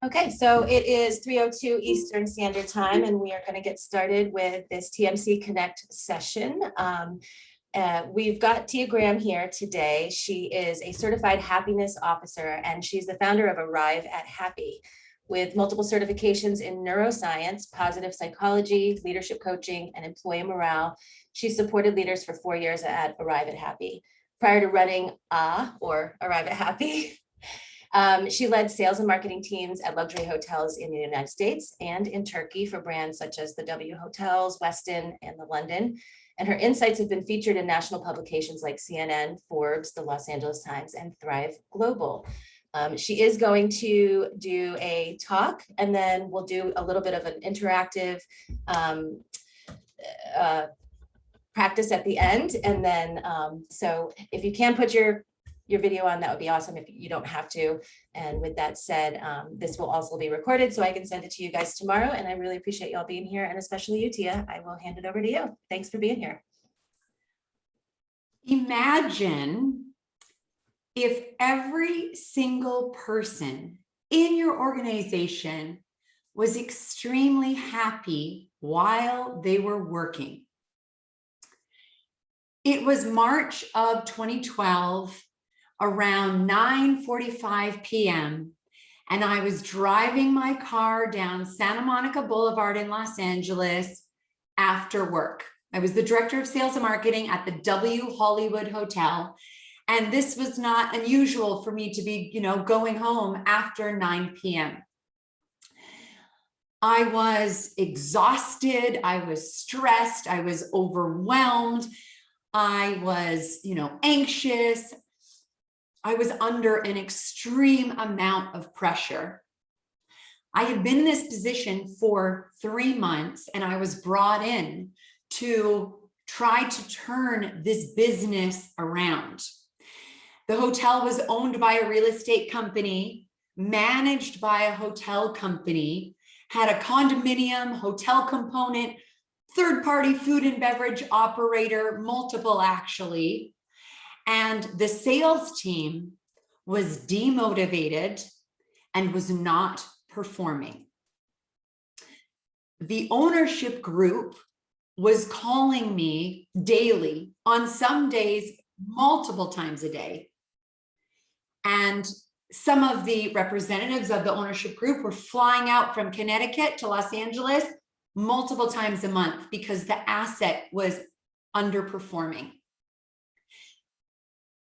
Okay, so it is 3:02 Eastern Standard Time, and we are going to get started with this TMC Connect session. We've got Tia Graham here today. She is a certified happiness officer, and she's the founder of Arrive at Happy, with multiple certifications in neuroscience, positive psychology, leadership coaching, and employee morale. She supported leaders for 4 years at Arrive at Happy. Prior to running Arrive at Happy, she led sales and marketing teams at luxury hotels in the United States and in Turkey for brands such as the W Hotels, Westin, and the London. And her insights have been featured in national publications like CNN, Forbes, the Los Angeles Times, and Thrive Global. She is going to do a talk, and then we'll do a little bit of an interactive practice at the end. And then, so if you can put your video on, that would be awesome. If you don't have to. And with that said, this will also be recorded so I can send it to you guys tomorrow. And I really appreciate y'all being here, and especially you, Tia. I will hand it over to you. Thanks for being here. Imagine if every single person in your organization was extremely happy while they were working. It was March of 2012, around 9:45 p.m., and I was driving my car down Santa Monica Boulevard in Los Angeles after work. I was the director of sales and marketing at the W Hollywood Hotel, and this was not unusual for me to be, going home after 9 p.m. I was exhausted, I was stressed, I was overwhelmed, I was, anxious. I was under an extreme amount of pressure. I had been in this position for 3 months, and I was brought in to try to turn this business around. The hotel was owned by a real estate company, managed by a hotel company, had a condominium, hotel component, third-party food and beverage operator, multiple actually. And the sales team was demotivated and was not performing. The ownership group was calling me daily, on some days, multiple times a day. And some of the representatives of the ownership group were flying out from Connecticut to Los Angeles multiple times a month because the asset was underperforming.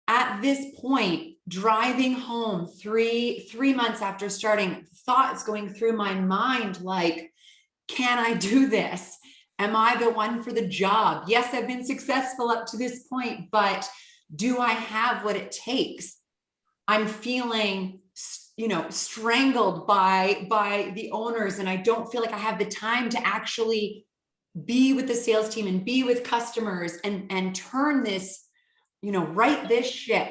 At this point, driving home three months after starting, thoughts going through my mind like, can I do this? Am I the one for the job? Yes, I've been successful up to this point, but do I have what it takes? I'm feeling, strangled by the owners, and I don't feel like I have the time to actually be with the sales team and be with customers and turn this, right this ship.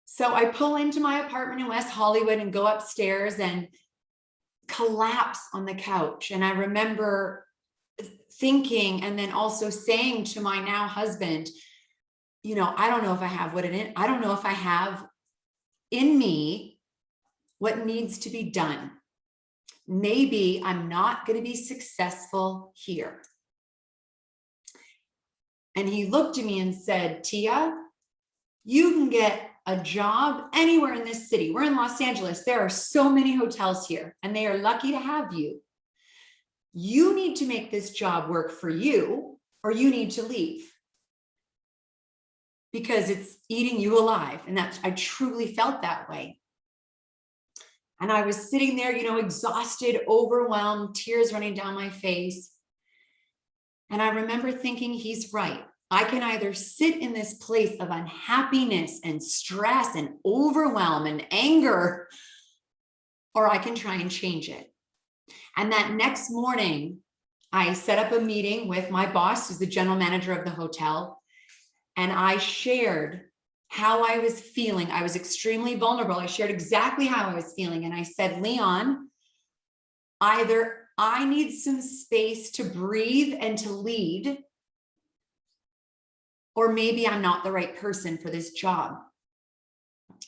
So I pull into my apartment in West Hollywood and go upstairs and collapse on the couch. And I remember thinking, and then also saying to my now husband, I don't know if I have I don't know if I have in me what needs to be done. Maybe I'm not going to be successful here. And he looked at me and said, Tia, you can get a job anywhere in this city. We're in Los Angeles. There are so many hotels here, and they are lucky to have you. You need to make this job work for you, or you need to leave, because it's eating you alive. And I truly felt that way. And I was sitting there, exhausted, overwhelmed, tears running down my face. And I remember thinking, he's right. I can either sit in this place of unhappiness and stress and overwhelm and anger, or I can try and change it. And that next morning, I set up a meeting with my boss, who's the general manager of the hotel, and I shared how I was feeling. I was extremely vulnerable. I shared exactly how I was feeling. And I said, Leon, either I need some space to breathe and to lead, or maybe I'm not the right person for this job.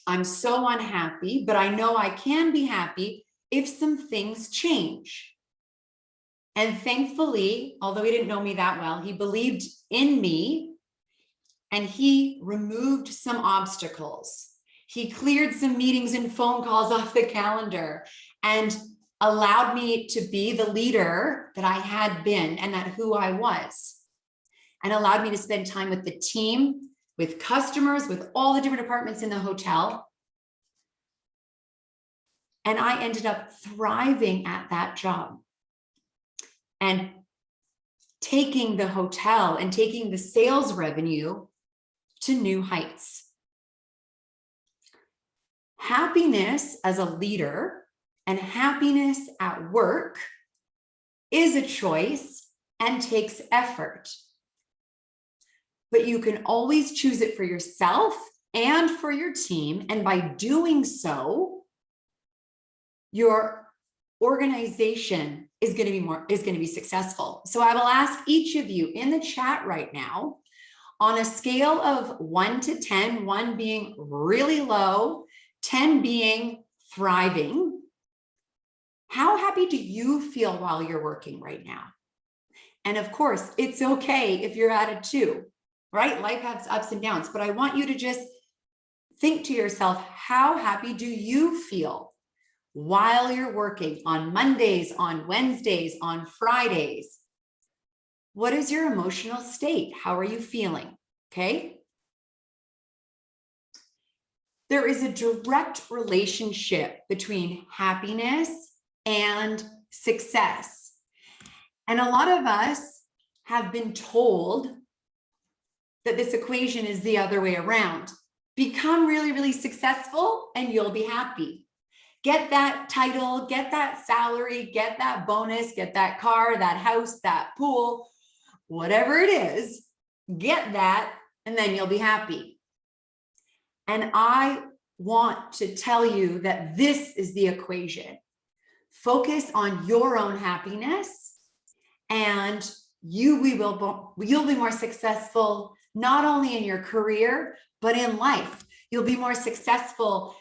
I'm so unhappy, but I know I can be happy if some things change. And thankfully, although he didn't know me that well, he believed in me and he removed some obstacles. He cleared some meetings and phone calls off the calendar and allowed me to be the leader that I had been and that who I was, and allowed me to spend time with the team, with customers, with all the different departments in the hotel. And I ended up thriving at that job and taking the hotel and taking the sales revenue to new heights. Happiness as a leader and happiness at work is a choice and takes effort. But you can always choose it for yourself and for your team. And by doing so, your organization is going to be successful. So I will ask each of you in the chat right now, on a scale of 1 to 10, 1 being really low, 10 being thriving, how happy do you feel while you're working right now? And of course, it's okay if you're at a 2, right? Life has ups and downs, but I want you to just think to yourself, how happy do you feel while you're working on Mondays, on Wednesdays, on Fridays? What is your emotional state? How are you feeling? Okay. There is a direct relationship between happiness and success. And a lot of us have been told that this equation is the other way around. Become really, really successful and you'll be happy. Get that title, get that salary, get that bonus, get that car, that house, that pool, whatever it is, get that, and then you'll be happy. And I want to tell you that this is the equation. Focus on your own happiness and you'll be more successful, not only in your career, but in life. You'll be more successful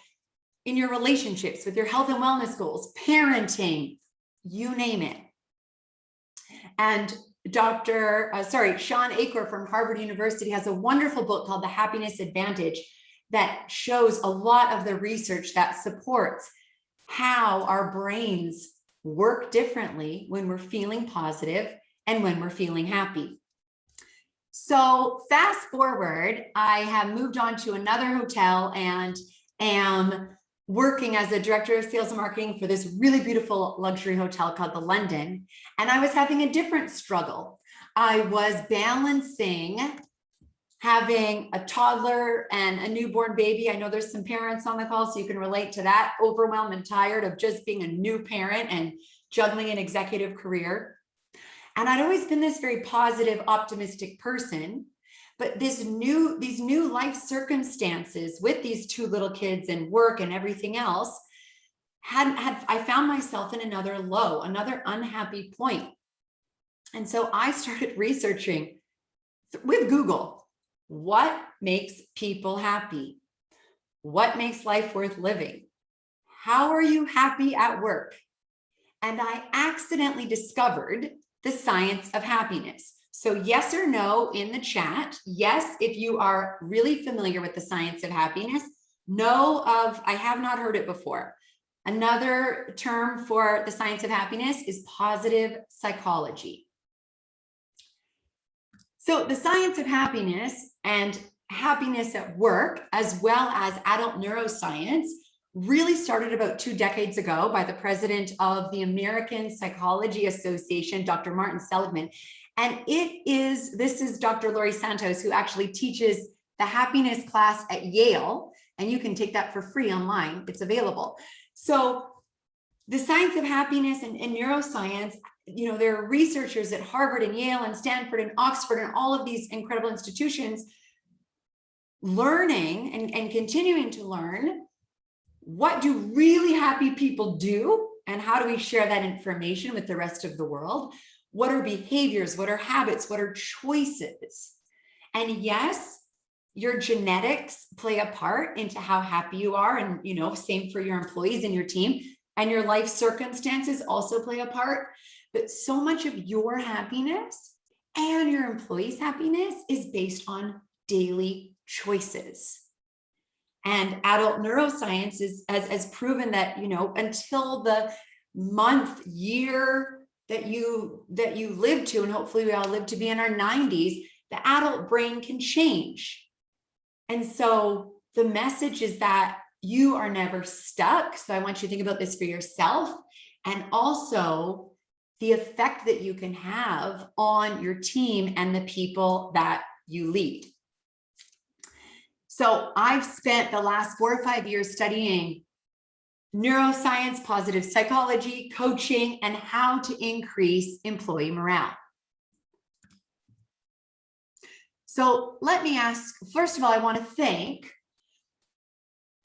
in your relationships, with your health and wellness goals, parenting, you name it. And Sean Aker from Harvard University has a wonderful book called The Happiness Advantage that shows a lot of the research that supports how our brains work differently when we're feeling positive and when we're feeling happy. So fast forward, I have moved on to another hotel and am working as the director of sales and marketing for this really beautiful luxury hotel called the London. And I was having a different struggle. I was balancing having a toddler and a newborn baby. I know there's some parents on the call, so you can relate to that. Overwhelmed and tired of just being a new parent and juggling an executive career. And I'd always been this very positive, optimistic person. But these new life circumstances with these 2 little kids and work and everything else, I found myself in another low, another unhappy point. And so I started researching with Google, what makes people happy? What makes life worth living? How are you happy at work? And I accidentally discovered the science of happiness. So yes or no in the chat. Yes, if you are really familiar with the science of happiness. No of, I have not heard it before. Another term for the science of happiness is positive psychology. So the science of happiness and happiness at work, as well as adult neuroscience, really started about 2 decades ago by the president of the American Psychology Association, Dr. Martin Seligman. And this is Dr. Laurie Santos, who actually teaches the happiness class at Yale, and you can take that for free online. It's available. So the science of happiness and neuroscience, there are researchers at Harvard and Yale and Stanford and Oxford and all of these incredible institutions learning and continuing to learn, what do really happy people do and how do we share that information with the rest of the world? What are behaviors? What are habits? What are choices? And yes, your genetics play a part into how happy you are. And, you know, same for your employees and your team, and your life circumstances also play a part. But so much of your happiness and your employees' happiness is based on daily choices. And adult neuroscience has proven that, you know, until the month, year that you live to, and hopefully we all live to be in our 90s, the adult brain can change. And so the message is that you are never stuck. So I want you to think about this for yourself, and also the effect that you can have on your team and the people that you lead. So I've spent the last 4 or 5 years studying neuroscience, positive psychology, coaching, and how to increase employee morale. So let me ask, first of all, I want to thank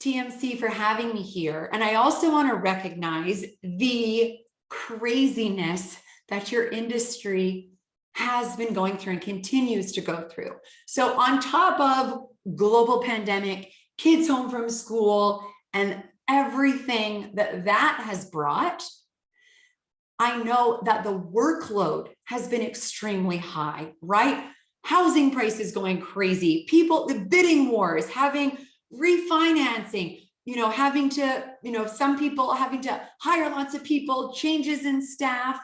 TMC for having me here. And I also want to recognize the craziness that your industry has been going through and continues to go through. So on top of global pandemic, kids home from school, and everything that has brought, I know that the workload has been extremely high, right? Housing prices going crazy, people, the bidding wars, having refinancing, you know, having to, you know, some people having to hire lots of people, changes in staff.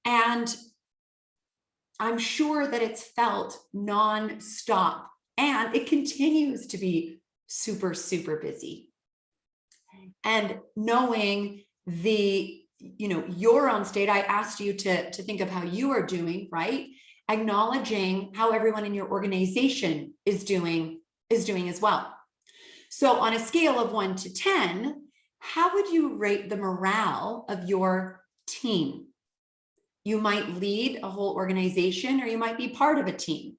And I'm sure that it's felt nonstop, and it continues to be super, super busy. And knowing the, you know, your own state, I asked you to think of how you are doing, right? Acknowledging how everyone in your organization is doing as well. So on a scale of 1 to 10, how would you rate the morale of your team? You might lead a whole organization, or you might be part of a team.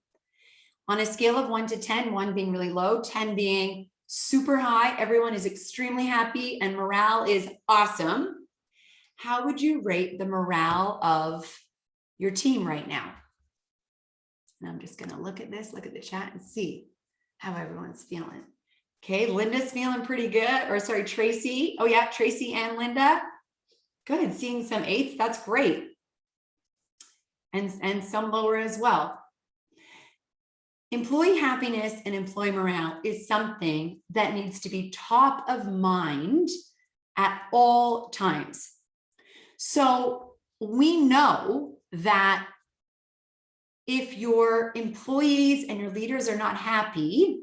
On a scale of 1 to 10, 1 being really low, 10 being super high, everyone is extremely happy and morale is awesome. How would you rate the morale of your team right now? And I'm just going to look at this, look at the chat, and see how everyone's feeling. Okay, Linda's feeling pretty good. Or sorry, Tracy. Oh yeah, Tracy and Linda. Good, seeing some 8s, that's great. And some lower as well. Employee happiness and employee morale is something that needs to be top of mind at all times. So we know that if your employees and your leaders are not happy,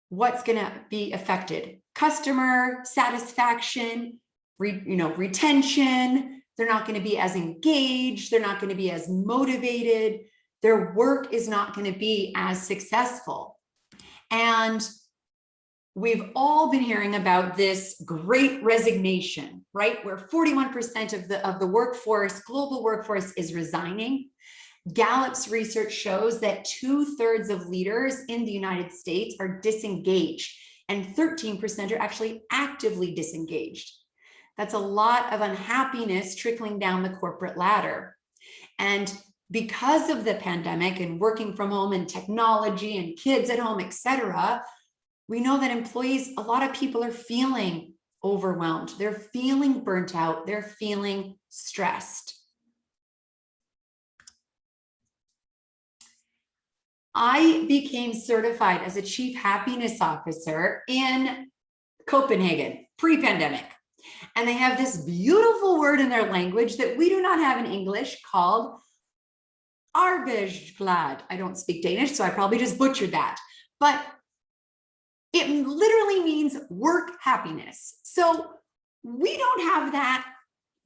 what's going to be affected? Customer satisfaction, retention. They're not going to be as engaged. They're not going to be as motivated. Their work is not going to be as successful. And we've all been hearing about this great resignation, right? Where 41% of the workforce, global workforce, is resigning. Gallup's research shows that 2/3 of leaders in the United States are disengaged, and 13% are actually actively disengaged. That's a lot of unhappiness trickling down the corporate ladder. And because of the pandemic and working from home and technology and kids at home, etc., we know that employees, a lot of people are feeling overwhelmed. They're feeling burnt out. They're feeling stressed. I became certified as a chief happiness officer in Copenhagen, pre-pandemic. And they have this beautiful word in their language that we do not have in English called arbeidsglad. I don't speak Danish, so I probably just butchered that. But it literally means work happiness. So we don't have that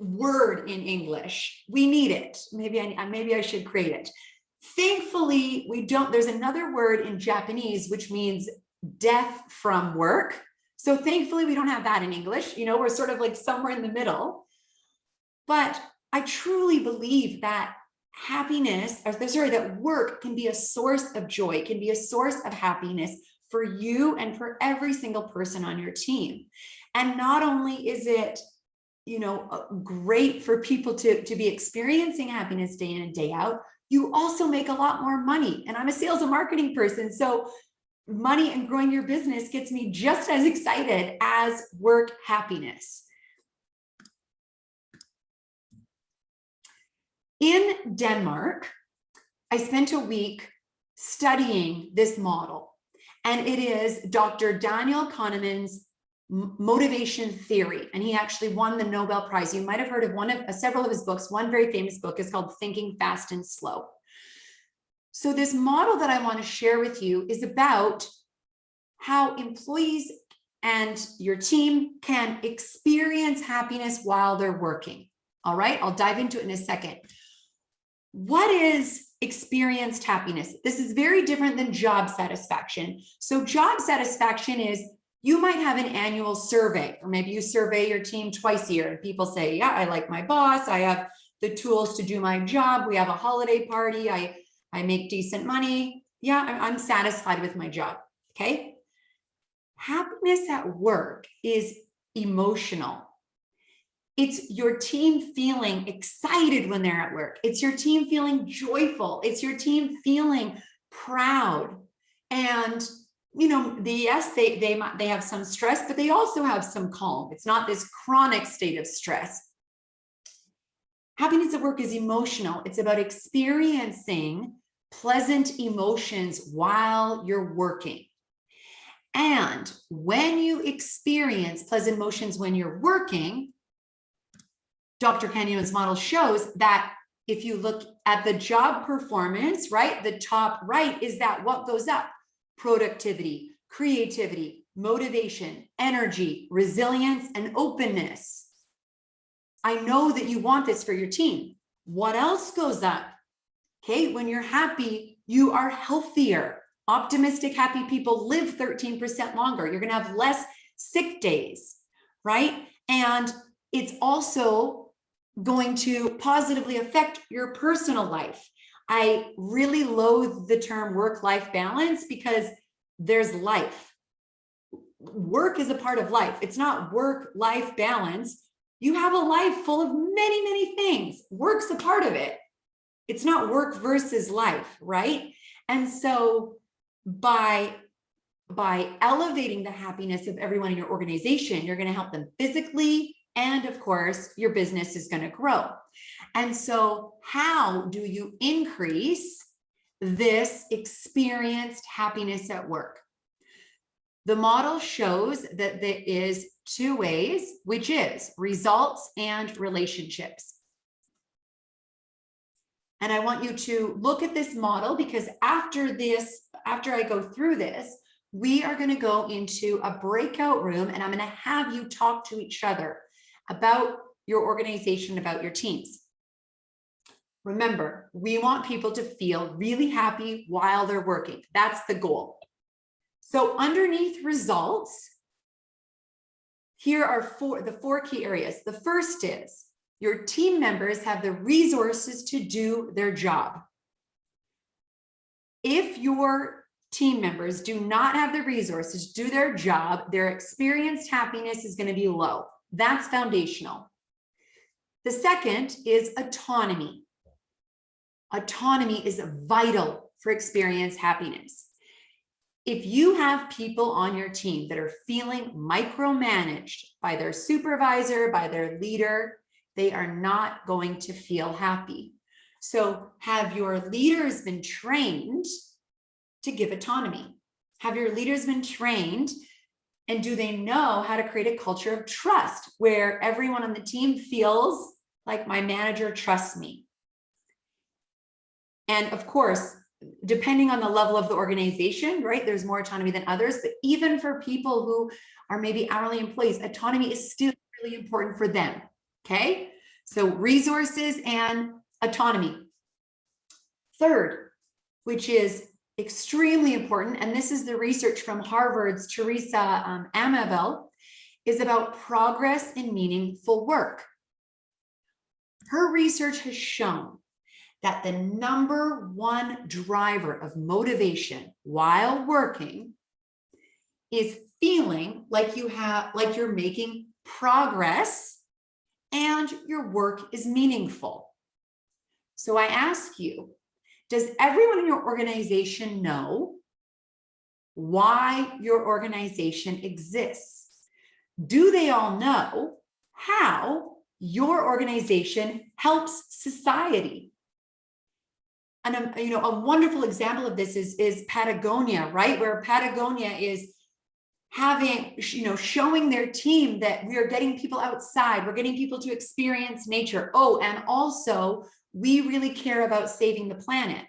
word in English. We need it. Maybe I should create it. Thankfully, we don't. There's another word in Japanese which means death from work. So thankfully, we don't have that in English. You know, we're sort of like somewhere in the middle. But I truly believe that that work can be a source of joy, can be a source of happiness for you and for every single person on your team. And not only is it, great for people to be experiencing happiness day in and day out, you also make a lot more money. And I'm a sales and marketing person. So money and growing your business gets me just as excited as work happiness. In Denmark, I spent a week studying this model, and it is Dr. Daniel Kahneman's motivation theory, and he actually won the Nobel Prize. You might have heard of several of his books. One very famous book is called Thinking Fast and Slow. So this model that I want to share with you is about how employees and your team can experience happiness while they're working. All right, I'll dive into it in a second. What is experienced happiness? This is very different than job satisfaction. So job satisfaction is, you might have an annual survey, or maybe you survey your team twice a year and people say, yeah, I like my boss. I have the tools to do my job. We have a holiday party. I make decent money. Yeah, I'm satisfied with my job. Okay. Happiness at work is emotional. It's your team feeling excited when they're at work. It's your team feeling joyful. It's your team feeling proud. And yes, they have some stress, but they also have some calm. It's not this chronic state of stress. Happiness at work is emotional. It's about experiencing pleasant emotions while you're working. And when you experience pleasant emotions when you're working, Dr. Kahneman's model shows that if you look at the job performance, right, the top right is that what goes up? Productivity, creativity, motivation, energy, resilience, and openness. I know that you want this for your team. What else goes up? Okay, when you're happy, you are healthier. Optimistic, happy people live 13% longer. You're going to have less sick days, right? And it's also going to positively affect your personal life. I really loathe the term work-life balance because there's life. Work is a part of life. It's not work-life balance. You have a life full of many, many things. Work's a part of it. It's not work versus life, right? And so by elevating the happiness of everyone in your organization, you're going to help them physically, and of course, your business is going to grow. And so how do you increase this experienced happiness at work? The model shows that there is two ways, which is results and relationships. And I want you to look at this model because after I go through this, we are going to go into a breakout room and I'm going to have you talk to each other about your organization, about your teams. Remember, we want people to feel really happy while they're working. That's the goal. So underneath results, here are the four key areas. The first is your team members have the resources to do their job. If your team members do not have the resources to do their job, their experienced happiness is going to be low. That's foundational. The second is autonomy. Autonomy is vital for experienced happiness. If you have people on your team that are feeling micromanaged by their supervisor, by their leader, they are not going to feel happy. So have your leaders been trained to give autonomy? Have your leaders been trained, and do they know how to create a culture of trust where everyone on the team feels like my manager trusts me? And of course, depending on the level of the organization, right, there's more autonomy than others, but even for people who are maybe hourly employees, autonomy is still really important for them, okay? So resources and autonomy. Third, which is extremely important, and this is the research from Harvard's Teresa Amabel, is about progress in meaningful work. Her research has shown that the number one driver of motivation while working is feeling like you're making progress and your work is meaningful. So I ask you, does everyone in your organization know why your organization exists? Do they all know how your organization helps society? And a wonderful example of this is Patagonia, right? Where Patagonia is having, showing their team that we are getting people outside, we're getting people to experience nature. Oh, and also we really care about saving the planet.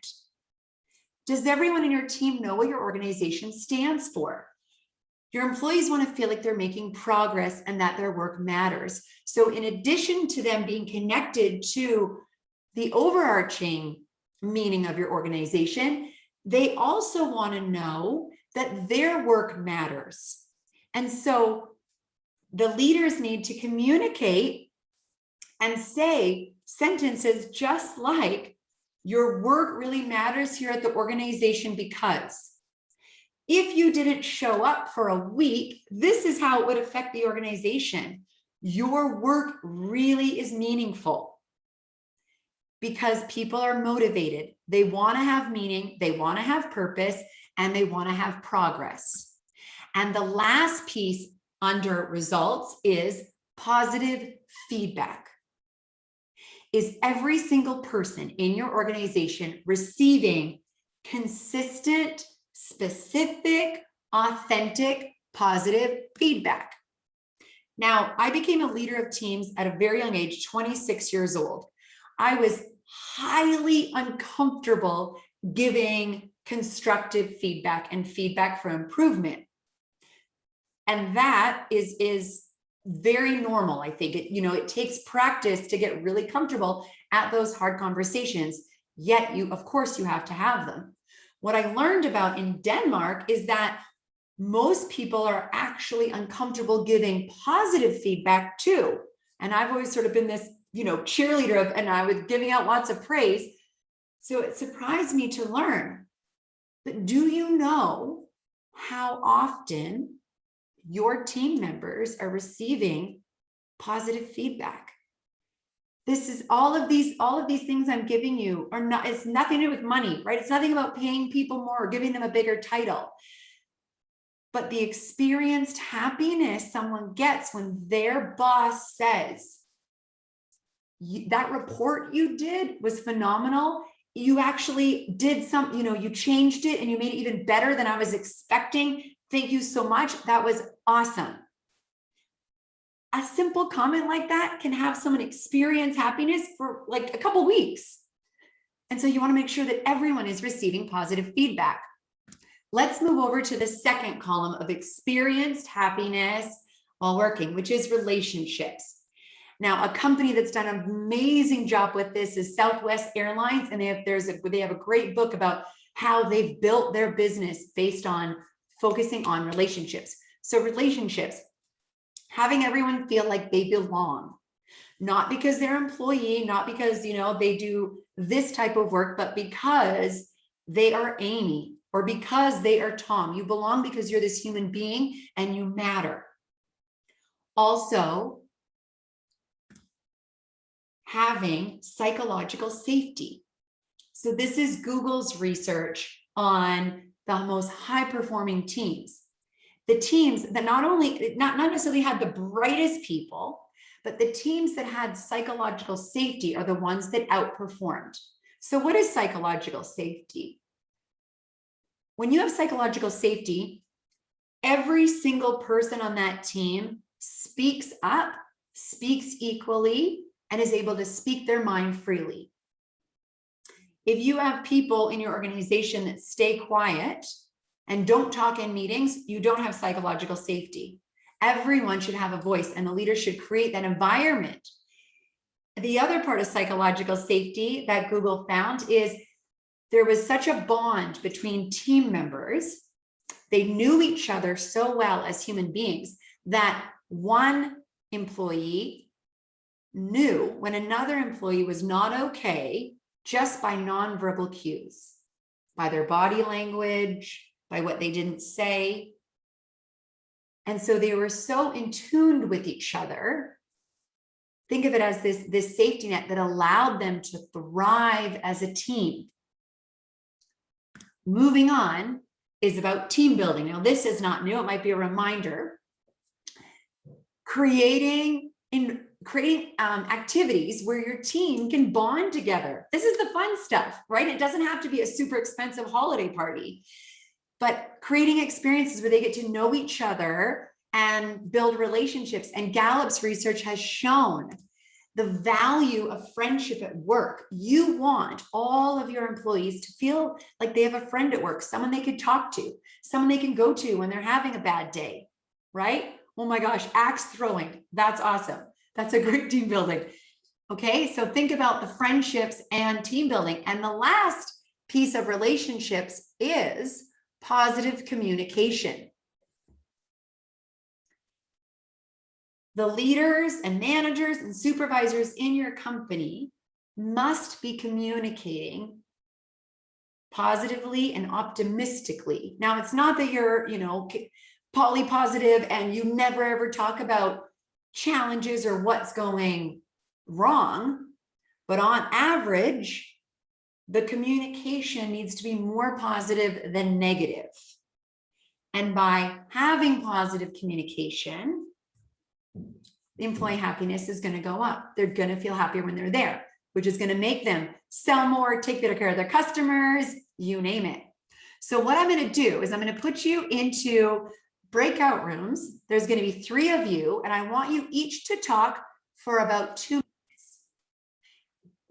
Does everyone in your team know what your organization stands for? Your employees want to feel like they're making progress and that their work matters. So in addition to them being connected to the overarching meaning of your organization, they also want to know that their work matters. And so the leaders need to communicate and say sentences just like, your work really matters here at the organization because if you didn't show up for a week, this is how it would affect the organization. Your work really is meaningful because people are motivated. They want to have meaning, they want to have purpose, and they want to have progress. And the last piece under results is positive feedback. Is every single person in your organization receiving consistent, specific, authentic, positive feedback? Now, I became a leader of teams at a very young age, 26 years old. I was highly uncomfortable giving constructive feedback and feedback for improvement. And that is very normal. I think it takes practice to get really comfortable at those hard conversations, yet of course you have to have them. What I learned about in Denmark is that most people are actually uncomfortable giving positive feedback too. And I've always sort of been this, cheerleader of, and I was giving out lots of praise. So it surprised me to learn. But do you know how often your team members are receiving positive feedback? This is all of these things I'm giving you are not, it's nothing to do with money, right? It's nothing about paying people more or giving them a bigger title. But the experienced happiness someone gets when their boss says, that report you did was phenomenal. You actually did you changed it and you made it even better than I was expecting. Thank you so much. That was awesome. A simple comment like that can have someone experience happiness for like a couple weeks. And so you want to make sure that everyone is receiving positive feedback. Let's move over to the second column of experienced happiness while working, which is relationships. Now, a company that's done an amazing job with this is Southwest Airlines, and they have a great book about how they've built their business based on focusing on relationships. So relationships, having everyone feel like they belong, not because they're an employee, not because they do this type of work, but because they are Amy or because they are Tom. You belong because you're this human being and you matter. Also, having psychological safety. So this is Google's research on the most high-performing teams. The teams that not necessarily had the brightest people, but the teams that had psychological safety are the ones that outperformed. So what is psychological safety? When you have psychological safety, every single person on that team speaks up, speaks equally, and is able to speak their mind freely. If you have people in your organization that stay quiet and don't talk in meetings, you don't have psychological safety. Everyone should have a voice, and the leader should create that environment. The other part of psychological safety that Google found is there was such a bond between team members. They knew each other so well as human beings that one employee knew when another employee was not okay just by nonverbal cues, by their body language, by what they didn't say. And so they were so in tune with each other. Think of it as this safety net that allowed them to thrive as a team. Moving on, is about team building. Now, this is not new. It might be a reminder. Creating activities where your team can bond together. This is the fun stuff, right? It doesn't have to be a super expensive holiday party, but creating experiences where they get to know each other and build relationships. And Gallup's research has shown the value of friendship at work. You want all of your employees to feel like they have a friend at work, someone they can talk to, someone they can go to when they're having a bad day, right? Oh my gosh, axe throwing. That's awesome. That's a great team building. Okay, so think about the friendships and team building. And the last piece of relationships is positive communication. The leaders and managers and supervisors in your company must be communicating positively and optimistically. Now, it's not that you're, polypositive and you never ever talk about challenges or what's going wrong, but on average, the communication needs to be more positive than negative. And by having positive communication, the employee happiness is going to go up. They're going to feel happier when they're there, which is going to make them sell more, take better care of their customers, you name it. So what I'm going to do is I'm going to put you into breakout rooms. There's going to be 3 of you, and I want you each to talk for about 2 minutes.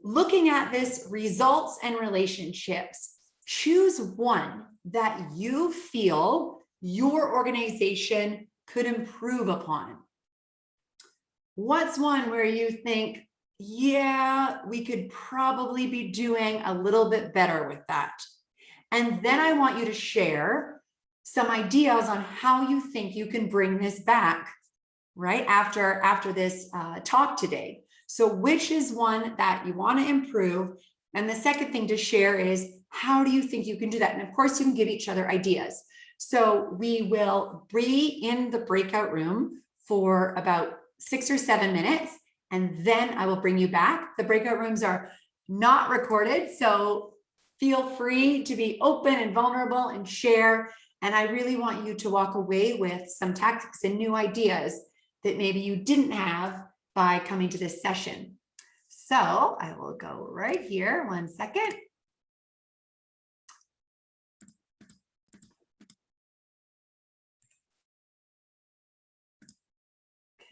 Looking at this results and relationships, choose one that you feel your organization could improve upon. What's one where you think, yeah, we could probably be doing a little bit better with that? And then I want you to share some ideas on how you think you can bring this back, right? After this talk today. So which is one that you want to improve? And the second thing to share is, how do you think you can do that? And of course, you can give each other ideas. So we will be in the breakout room for about 6 or 7 minutes, and then I will bring you back. The breakout rooms are not recorded, so feel free to be open and vulnerable and share. And I really want you to walk away with some tactics and new ideas that maybe you didn't have by coming to this session. So I will go right here, 1 second.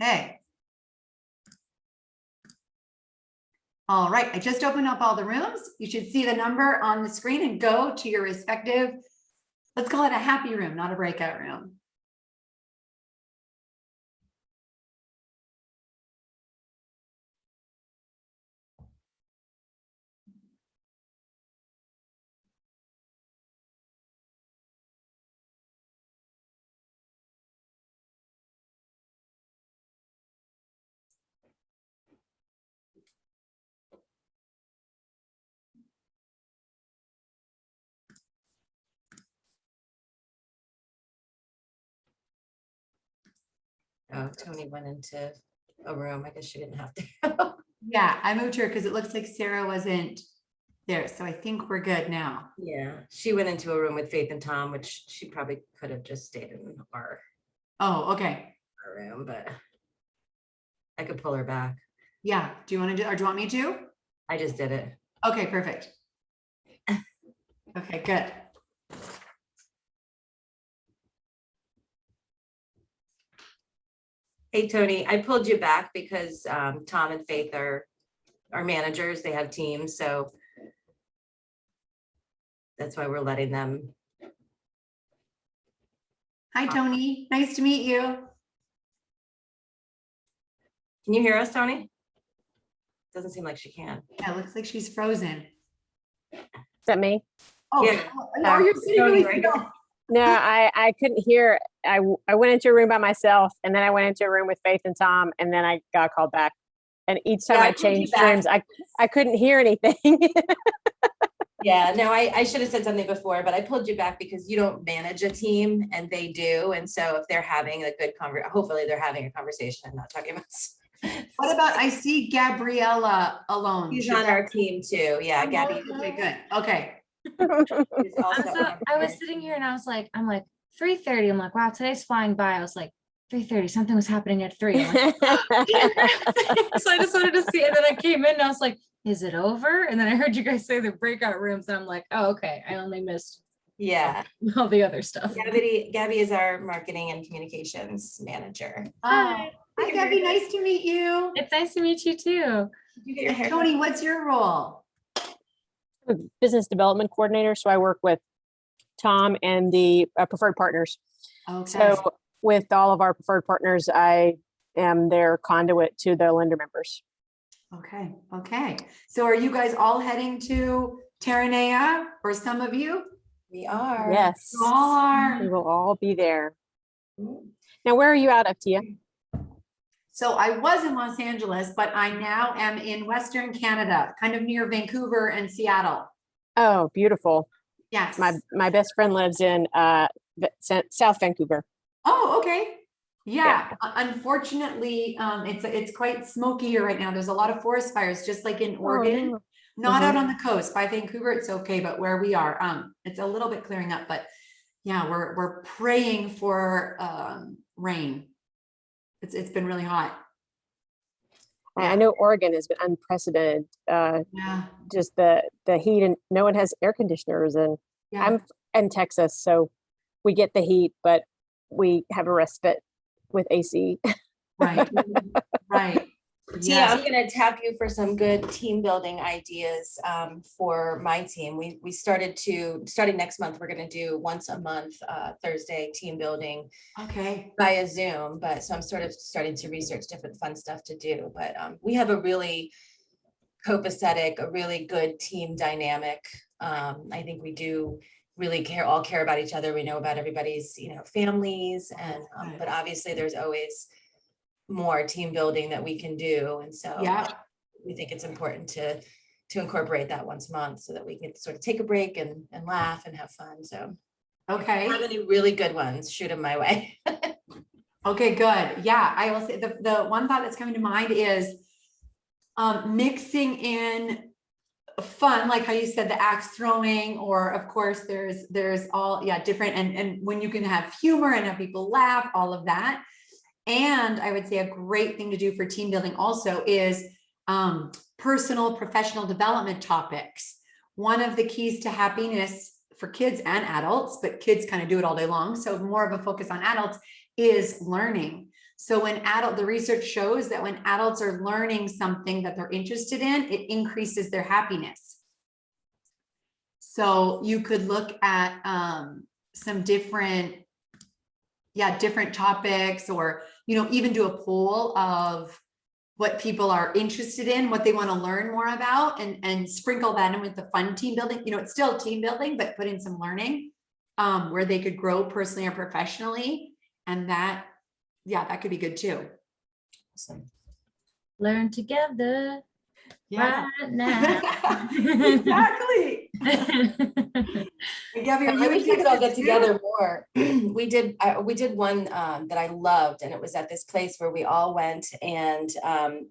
Okay. All right, I just opened up all the rooms. You should see the number on the screen and go to your respective, let's call it a happy room, not a breakout room. Oh, Tony went into a room. I guess she didn't have to. Yeah, I moved her because it looks like Sarah wasn't there. So I think we're good now. Yeah, she went into a room with Faith and Tom, which she probably could have just stayed in our Okay. room, but I could pull her back. Yeah. Do you want to do, or do you want me to? I just did it. Okay, perfect. Okay, good. Hey, Tony, I pulled you back because Tom and Faith are managers. They have teams, so that's why we're letting them. Hi, Tony. Nice to meet you. Can you hear us, Tony? Doesn't seem like she can. Yeah, it looks like she's frozen. Is that me? Oh, Yeah. oh, you're sitting really Right. still. No, I couldn't hear. I went into a room by myself, and then I went into a room with Faith and Tom, and then I got called back. And each time Yeah, I I pulled you changed back. rooms, I couldn't hear anything. Yeah, no, I should have said something before, but I pulled you back because you don't manage a team and they do. And so if they're having a good conversation, hopefully they're having a conversation and not talking about. What about, I see Gabriella alone. She's Should on that- our team too. Yeah, Gabby. Okay, good. Okay. Is also I was sitting here and I'm like 3:30. I'm like, wow, today's flying by. I was like, 3:30, something was happening at 3. I'm like, so I just wanted to see it. And then I came in and I was like, is it over? And then I heard you guys say the breakout rooms. And I'm like, oh, okay. I only missed Yeah, all the other stuff. Gabby is our marketing and communications manager. Oh, hi, Gabby. Nice to meet you. It's nice to meet you too. Did you get your hair? Tony, what's your role? Business development coordinator. So I work with Tom and the preferred partners. Okay. So with all of our preferred partners, I am their conduit to the lender members. Okay. Okay. So are you guys all heading to Terranea, or some of you? We are. Yes, You all are. we will all be there. Now, where are you out of, Tia? So I was in Los Angeles, but I now am in Western Canada, kind of near Vancouver and Seattle. Oh, beautiful. Yes. My best friend lives in South Vancouver. Oh, okay. Yeah. Unfortunately, it's quite smoky here right now. There's a lot of forest fires, just like in Oregon. no. Not out on the coast. By Vancouver, it's okay, but where we are, it's a little bit clearing up. But yeah, we're praying for rain. It's been really hot. I know Oregon has been unprecedented. Yeah. Just the heat, and no one has air conditioners. And Yeah. I'm in Texas, so we get the heat, but we have a respite with AC. Right. Right. Tia, Yeah. I'm gonna tap you for some good team building ideas for my team. Starting next month, we're gonna do once a month, Thursday team building Okay. via Zoom. But so I'm sort of starting to research different fun stuff to do. But we have a really copacetic, a really good team dynamic. I think we do really all care about each other. We know about everybody's, families, and but obviously there's always more team building that we can do. And so Yeah. we think it's important to incorporate that once a month so that we can sort of take a break and laugh and have fun. So if you have Okay. any really good ones, shoot them my way. Okay, good. Yeah, I will say the one thought that's coming to mind is mixing in fun, like how you said, the axe throwing, or of course there's all, different, and when you can have humor and have people laugh, all of that. And I would say a great thing to do for team building also is personal, professional development topics. One of the keys to happiness for kids and adults, but kids kind of do it all day long, so more of a focus on adults, is learning. So the research shows that when adults are learning something that they're interested in, it increases their happiness. So you could look at some different topics, or, even do a poll of what people are interested in, what they want to learn more about, and sprinkle that in with the fun team building. It's still team building, but put in some learning where they could grow personally or professionally. And that could be good too. Awesome. Learn together Yeah. right now. Exactly. I wish we could all get together more. We did one that I loved, and it was at this place where we all went, and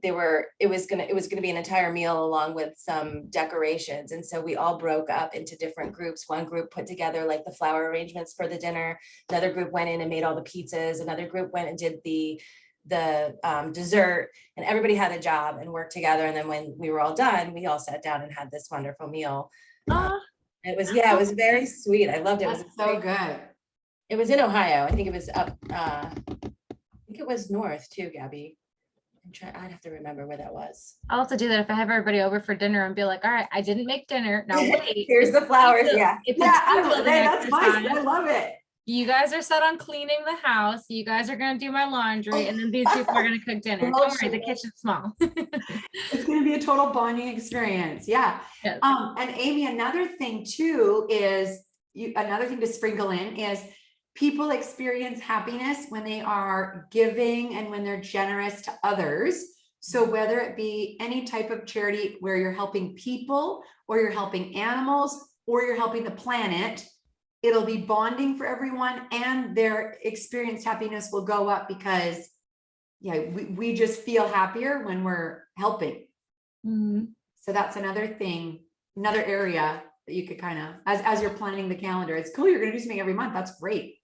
it was gonna be an entire meal along with some decorations. And so we all broke up into different groups. One group put together like the flower arrangements for the dinner. Another group went in and made all the pizzas. Another group went and did the dessert, and everybody had a job and worked together. And then when we were all done, we all sat down and had this wonderful meal. It was very sweet. I loved it. It was so good. It was in Ohio. I think it was up, I think it was north too, Gabby. I'd have to remember where that was. I'll also do that if I have everybody over for dinner and be like, all right, I didn't make dinner. Now wait. Here's the flowers. Yeah. It's That's nice. I love it. You guys are set on cleaning the house. You guys are going to do my laundry, and then these people are going to cook dinner. Don't worry, the kitchen's small. It's going to be a total bonding experience. Yeah. Yes. And Amy, another thing too is another thing to sprinkle in is people experience happiness when they are giving and when they're generous to others. So whether it be any type of charity where you're helping people, or you're helping animals, or you're helping the planet, it'll be bonding for everyone, and their experienced happiness will go up because we just feel happier when we're helping. Mhm. So that's another thing, another area that you could kind of, as you're planning the calendar, it's cool. You're going to do something every month. That's great.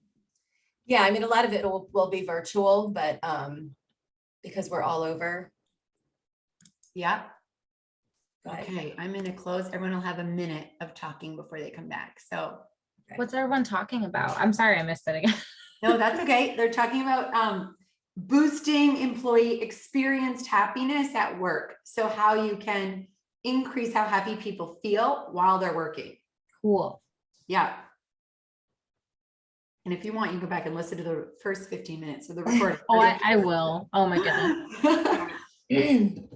Yeah, I mean, a lot of it will be virtual, but because we're all over. Yeah. But Okay. I'm going to close. Everyone will have a minute of talking before they come back. So What's everyone talking about? I'm sorry, I missed it again. no, that's okay. They're talking about boosting employee experienced happiness at work. So how you can increase how happy people feel while they're working. Cool. Yeah. And if you want, you can go back and listen to the first 15 minutes of the recording. Oh, I will. Oh my goodness.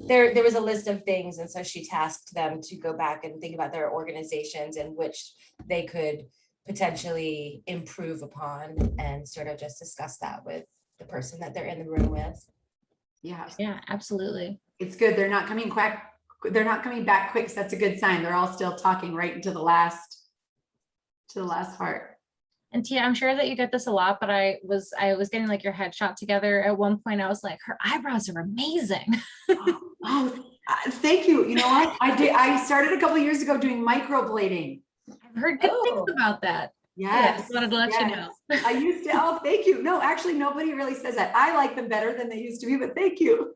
there was a list of things, and so she tasked them to go back and think about their organizations and which they could potentially improve upon, and sort of just discuss that with the person that they're in the room with. Yeah. Yeah, absolutely. It's good. They're not coming back. They're not coming back quick. So that's a good sign. They're all still talking right into the last part. And Tia, I'm sure that you get this a lot, but I was getting like your headshot together. At one point, I was like, her eyebrows are amazing. Thank you. You know what? I started a couple of years ago doing microblading. I've heard good things about that. Yes. Yeah, just wanted to let you know. I used to. Oh, thank you. No, actually, nobody really says that. I like them better than they used to be, but thank you.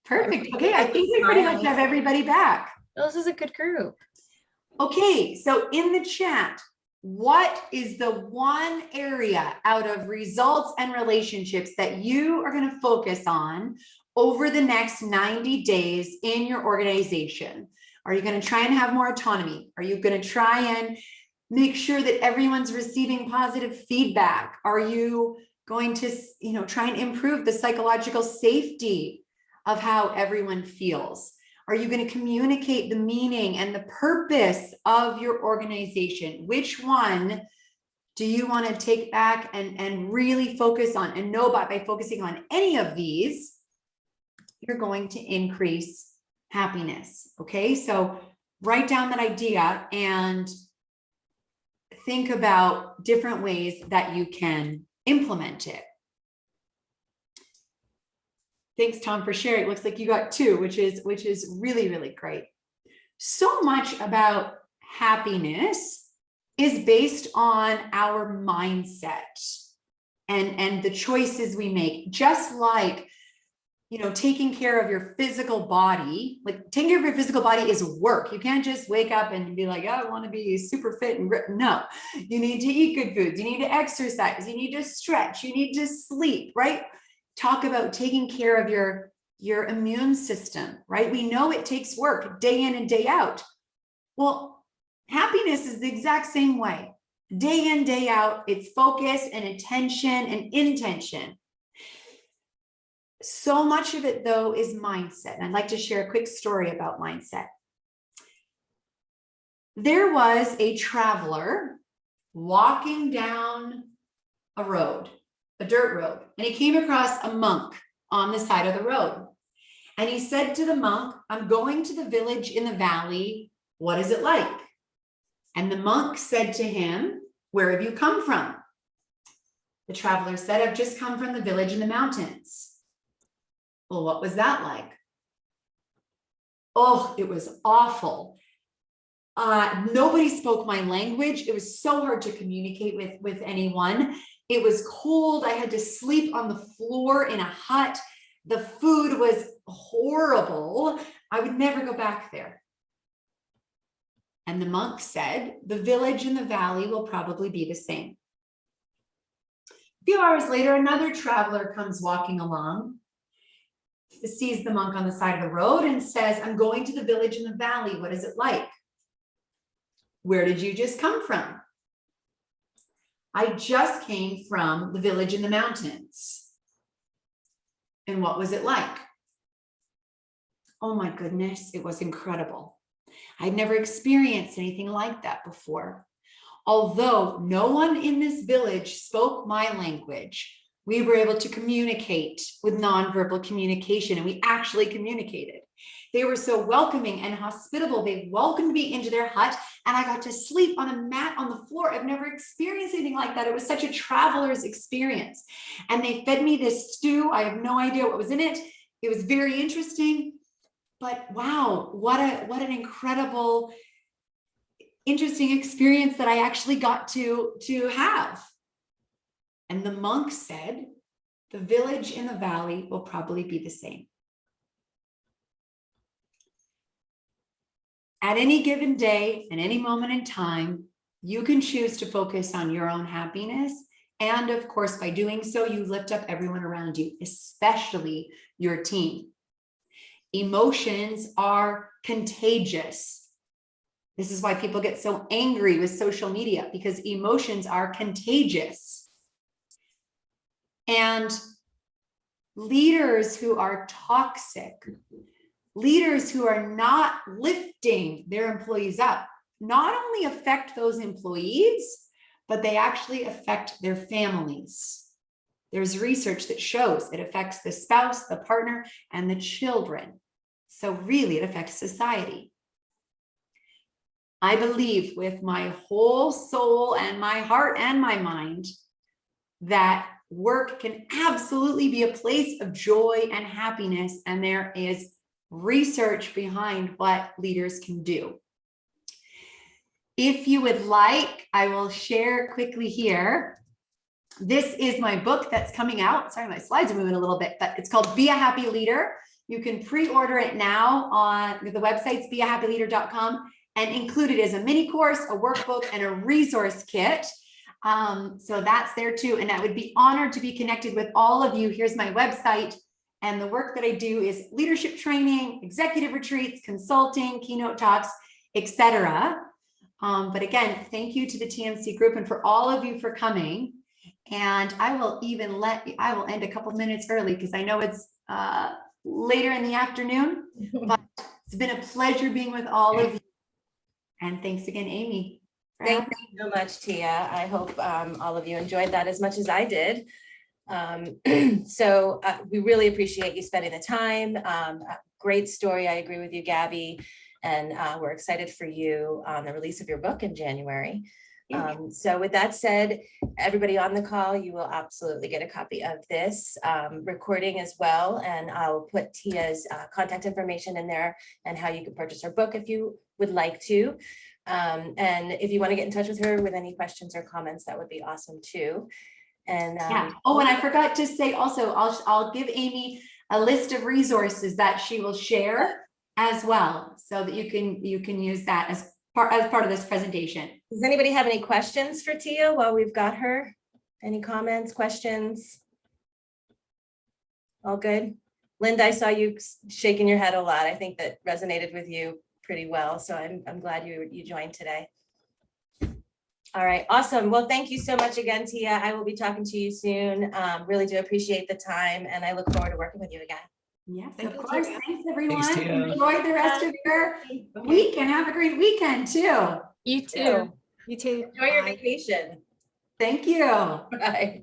Perfect. Okay, I think we pretty much have everybody back. Well, this is a good group. Okay, so in the chat, what is the one area out of results and relationships that you are going to focus on over the next 90 days in your organization? Are you going to try and have more autonomy? Are you going to try and make sure that everyone's receiving positive feedback? Are you going to, try and improve the psychological safety of how everyone feels? Are you going to communicate the meaning and the purpose of your organization? Which one do you want to take back and really focus on, and know by focusing on any of these, you're going to increase happiness? Okay, so write down that idea and think about different ways that you can implement it. Thanks, Tom, for sharing. It looks like you got 2, which is really, really great. So much about happiness is based on our mindset and the choices we make. Just like, taking care of your physical body, like taking care of your physical body is work. You can't just wake up and be like, oh, I want to be super fit and no, you need to eat good foods. You need to exercise. You need to stretch. You need to sleep, right? Talk about taking care of your immune system, right? We know it takes work day in and day out. Well, happiness is the exact same way. Day in, day out, it's focus and attention and intention. So much of it, though, is mindset. And I'd like to share a quick story about mindset. There was a traveler walking down a road, a dirt road, and he came across a monk on the side of the road. And he said to the monk, I'm going to the village in the valley. What is it like? And the monk said to him, where have you come from? The traveler said, I've just come from the village in the mountains. Well, what was that like? Oh, it was awful. Nobody spoke my language. It was so hard to communicate with anyone. It was cold. I had to sleep on the floor in a hut. The food was horrible. I would never go back there. And the monk said, the village in the valley will probably be the same. A few hours later, another traveler comes walking along, sees the monk on the side of the road and says, I'm going to the village in the valley. What is it like? Where did you just come from? I just came from the village in the mountains. And what was it like? Oh my goodness, it was incredible. I'd never experienced anything like that before. Although no one in this village spoke my language, we were able to communicate with nonverbal communication, and we actually communicated. They were so welcoming and hospitable. They welcomed me into their hut, and I got to sleep on a mat on the floor. I've never experienced anything like that. It was such a traveler's experience. And they fed me this stew. I have no idea what was in it. It was very interesting. but wow, what an incredible, interesting experience that I actually got to have. And the monk said, the village in the valley will probably be the same. At any given day and any moment in time, you can choose to focus on your own happiness. And of course, by doing so, you lift up everyone around you, especially your team. Emotions are contagious. This is why people get so angry with social media, because emotions are contagious. And leaders who are toxic, leaders who are not lifting their employees up, not only affect those employees, but they actually affect their families. There's research that shows it affects the spouse, the partner, and the children. So really, it affects society. I believe with my whole soul and my heart and my mind that work can absolutely be a place of joy and happiness, and there is research behind what leaders can do. If you would like, I will share quickly here. This is my book that's coming out. Sorry, my slides are moving a little bit, but it's called Be a Happy Leader. You can pre-order it now on the website's beahappyleader.com, and included is a mini course, a workbook, and a resource kit. So that's there too. And I would be honored to be connected with all of you. Here's my website. And the work that I do is leadership training, executive retreats, consulting, keynote talks, etc. But again, thank you to the TMC group and for all of you for coming. And I will end a couple minutes early because I know it's later in the afternoon, but it's been a pleasure being with all of you. And thanks again, Amy. Thank you so much, Tia. I hope all of you enjoyed that as much as I did. So we really appreciate you spending the time. Great story. I agree with you, Gabby. And we're excited for you on the release of your book in January. So with that said, everybody on the call, you will absolutely get a copy of this recording as well. And I'll put Tia's contact information in there and how you can purchase her book if you would like to. And if you want to get in touch with her with any questions or comments, that would be awesome too. And yeah. Oh, and I forgot to say also, I'll give Amy a list of resources that she will share as well, so that you can use that as part of this presentation. Does anybody have any questions for Tia while we've got her? Any comments, questions? All good? Linda, I saw you shaking your head a lot. I think that resonated with you pretty well. So I'm glad you joined today. All right, awesome. Well, thank you so much again, Tia. I will be talking to you soon. Really do appreciate the time, and I look forward to working with you again. Yes, Thank of you, course. Tia. Thanks, everyone. Thanks, Tia. Enjoy the rest of your week and have a great weekend too. You too. You too. Enjoy your Bye. vacation. Thank you. Bye.